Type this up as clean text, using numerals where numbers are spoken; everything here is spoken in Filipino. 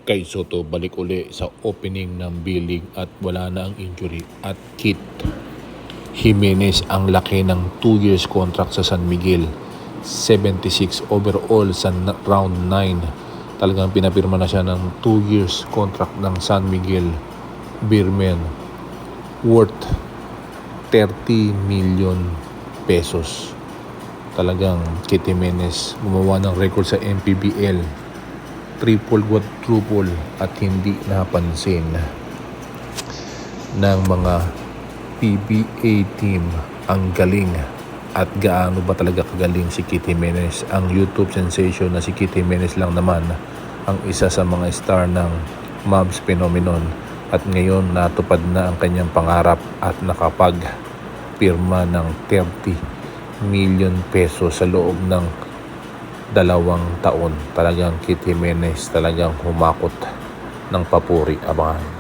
Kay Soto balik uli sa opening ng billing at wala na ang injury. At Kit Jimenez ang laki ng 2 years contract sa San Miguel. 76 overall sa round 9. Talagang pinapirma na siya ng 2 years contract ng San Miguel Beermen worth 30 million pesos. Talagang Kit Jimenez gumawa ng record sa MPBL. Triple, quadruple at hindi napansin ng mga PBA team. Ang galing at gaano ba talaga kagaling si Kit Jimenez. Ang YouTube sensation na si Kit Jimenez lang naman ang isa sa mga star ng Mavs Phenomenon, at ngayon natupad na ang kanyang pangarap at nakapagpirma ng 30 million pesos sa loob ng 2 taon. Talagang Kit Jimenez talagang humakot ng papuri. Abangan.